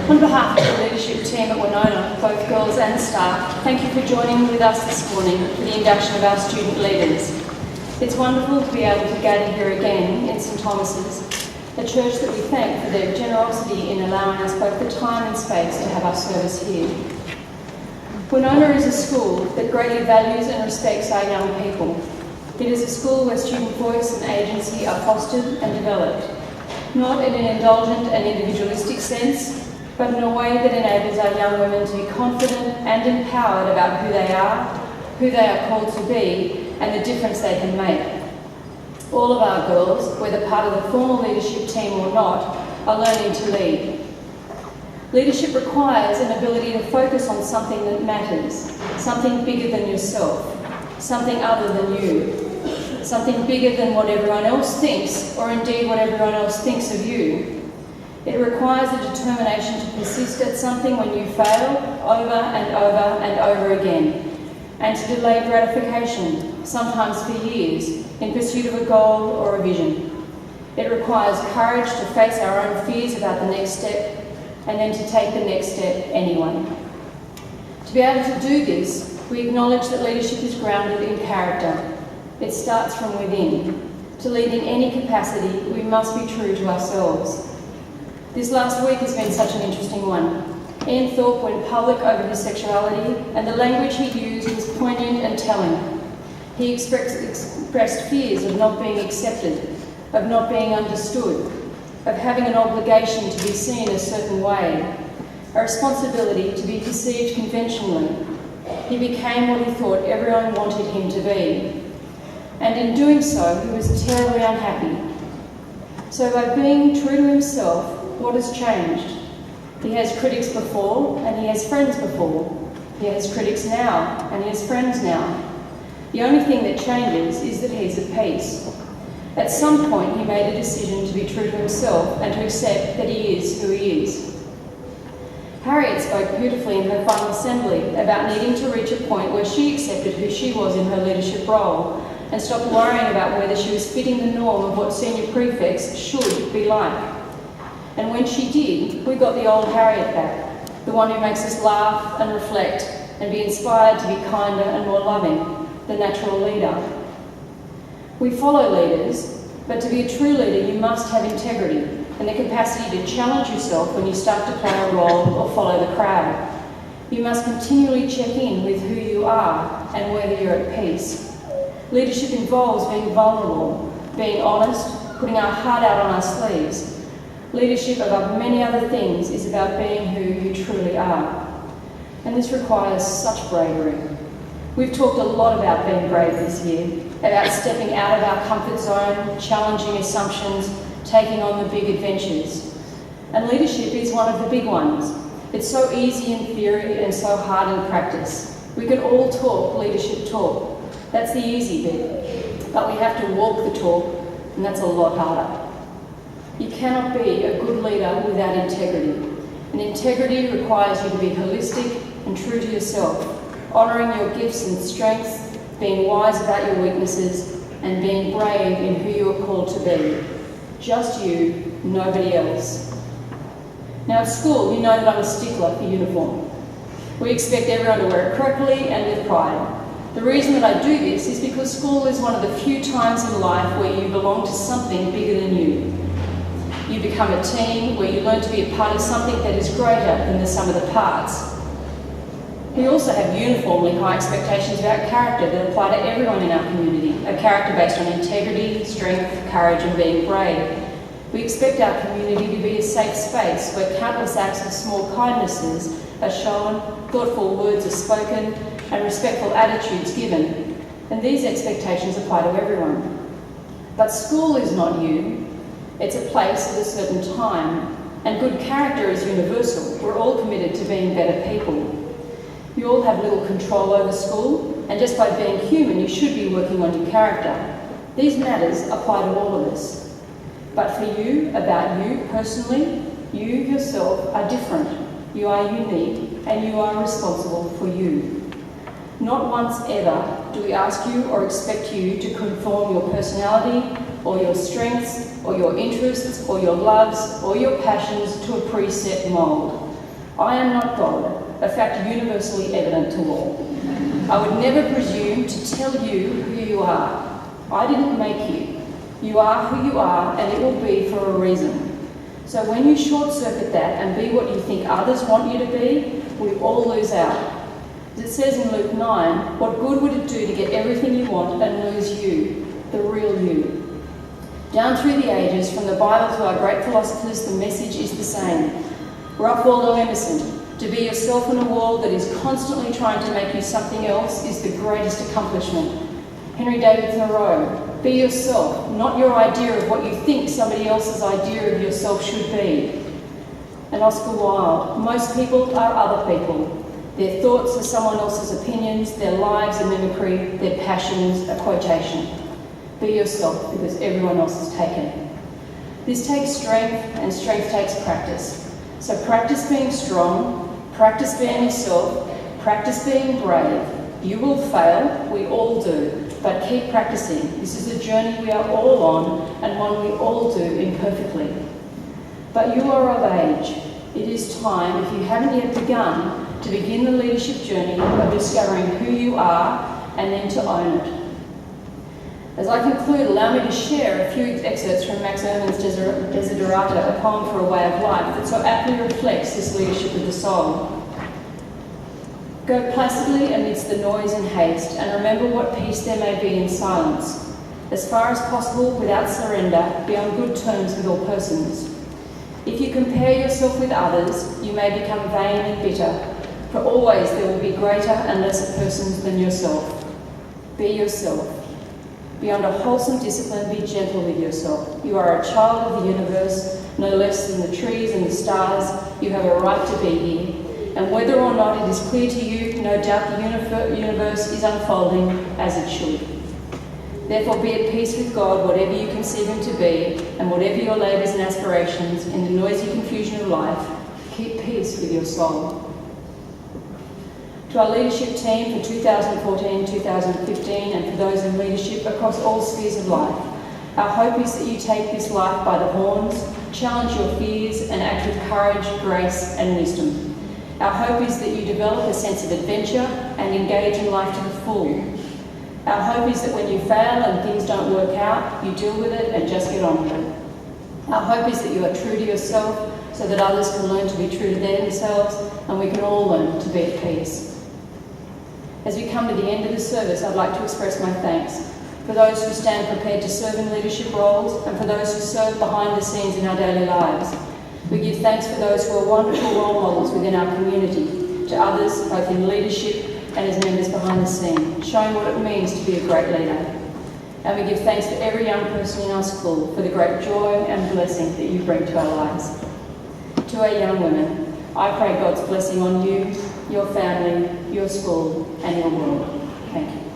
On behalf of the leadership team at Wenona, both girls and staff, thank you for joining with us this morning for the induction of our student leaders. It's wonderful to be able to gather here again in St Thomas's, a church that we thank for their generosity in allowing us both the time and space to have our service here. Wenona is a school that greatly values and respects our young people. It is a school where student voice and agency are fostered and developed, not in an indulgent and individualistic sense, but in a way that enables our young women to be confident and empowered about who they are called to be, and the difference they can make. All of our girls, whether part of the formal leadership team or not, are learning to lead. Leadership requires an ability to focus on something that matters, something bigger than yourself, something other than you, something bigger than what everyone else thinks, or indeed what everyone else thinks of you. It requires a determination to persist at something when you fail over and over and over again, and to delay gratification, sometimes for years, in pursuit of a goal or a vision. It requires courage to face our own fears about the next step, and then to take the next step anyway. To be able to do this, we acknowledge that leadership is grounded in character. It starts from within. To lead in any capacity, we must be true to ourselves. This last week has been such an interesting one. Ian Thorpe went public over his sexuality, and the language he used was poignant and telling. He expressed fears of not being accepted, of not being understood, of having an obligation to be seen a certain way, a responsibility to be perceived conventionally. He became what he thought everyone wanted him to be. And in doing so, he was terribly unhappy. So by being true to himself, what has changed? He has critics before, and he has friends before. He has critics now, and he has friends now. The only thing that changes is that he's at peace. At some point, he made a decision to be true to himself and to accept that he is who he is. Harriet spoke beautifully in her final assembly about needing to reach a point where she accepted who she was in her leadership role and stopped worrying about whether she was fitting the norm of what senior prefects should be like. And when she did, we got the old Harriet back, the one who makes us laugh and reflect and be inspired to be kinder and more loving, the natural leader. We follow leaders, but to be a true leader, you must have integrity and the capacity to challenge yourself when you start to play a role or follow the crowd. You must continually check in with who you are and whether you're at peace. Leadership involves being vulnerable, being honest, putting our heart out on our sleeves. Leadership, above many other things, is about being who you truly are. And this requires such bravery. We've talked a lot about being brave this year, about stepping out of our comfort zone, challenging assumptions, taking on the big adventures. And leadership is one of the big ones. It's so easy in theory and so hard in practice. We can all talk leadership talk. That's the easy bit. But we have to walk the talk, and that's a lot harder. You cannot be a good leader without integrity. And integrity requires you to be holistic and true to yourself, honouring your gifts and strengths, being wise about your weaknesses, and being brave in who you are called to be. Just you, nobody else. Now at school, you know that I'm a stickler for uniform. We expect everyone to wear it correctly and with pride. The reason that I do this is because school is one of the few times in life where you belong to something bigger than you. You become a team where you learn to be a part of something that is greater than the sum of the parts. We also have uniformly high expectations about character that apply to everyone in our community, a character based on integrity, strength, courage and being brave. We expect our community to be a safe space where countless acts of small kindnesses are shown, thoughtful words are spoken and respectful attitudes given. And these expectations apply to everyone. But school is not you. It's a place at a certain time, and good character is universal. We're all committed to being better people. You all have little control over school, and just by being human, you should be working on your character. These matters apply to all of us. But for you, about you personally, you yourself are different. You are unique, and you are responsible for you. Not once ever do we ask you or expect you to conform your personality or your strengths or your interests or your loves or your passions to a preset mould. I am not God, a fact universally evident to all. I would never presume to tell you who you are. I didn't make you. You are who you are, and it will be for a reason. So when you short-circuit that and be what you think others want you to be, we all lose out. As it says in Luke 9, what good would it do to get everything you want and lose you, the real you? Down through the ages, from the Bible to our great philosophers, the message is the same. Ralph Waldo Emerson, to be yourself in a world that is constantly trying to make you something else is the greatest accomplishment. Henry David Thoreau, be yourself, not your idea of what you think somebody else's idea of yourself should be. And Oscar Wilde, most people are other people. Their thoughts are someone else's opinions, their lives a mimicry, their passions a quotation. Be yourself, because everyone else is taken. This takes strength, and strength takes practice. So practice being strong, practice being yourself, practice being brave. You will fail, we all do, but keep practicing. This is a journey we are all on, and one we all do imperfectly. But you are of age. It is time, if you haven't yet begun, to begin the leadership journey of discovering who you are and then to own it. As I conclude, allow me to share a few excerpts from Max Ehrmann's Desiderata, a poem for a way of life that so aptly reflects this leadership of the soul. Go placidly amidst the noise and haste, and remember what peace there may be in silence. As far as possible, without surrender, be on good terms with all persons. If you compare yourself with others, you may become vain and bitter, for always there will be greater and lesser persons than yourself. Be yourself. Beyond a wholesome discipline, be gentle with yourself. You are a child of the universe, no less than the trees and the stars. You have a right to be here. And whether or not it is clear to you, no doubt the universe is unfolding as it should. Therefore be at peace with God, whatever you conceive him to be, and whatever your labours and aspirations in the noisy confusion of life, keep peace with your soul. To our leadership team for 2014-2015 and for those in leadership across all spheres of life, our hope is that you take this life by the horns, challenge your fears and act with courage, grace and wisdom. Our hope is that you develop a sense of adventure and engage in life to the full. Our hope is that when you fail and things don't work out, you deal with it and just get on with it. Our hope is that you are true to yourself so that others can learn to be true to themselves and we can all learn to be at peace. As we come to the end of the service, I'd like to express my thanks for those who stand prepared to serve in leadership roles and for those who serve behind the scenes in our daily lives. We give thanks for those who are wonderful role models within our community, to others both in leadership and as members behind the scene, showing what it means to be a great leader. And we give thanks to every young person in our school for the great joy and blessing that you bring to our lives. To our young women, I pray God's blessing on you, your family, your school, and your world. Thank you.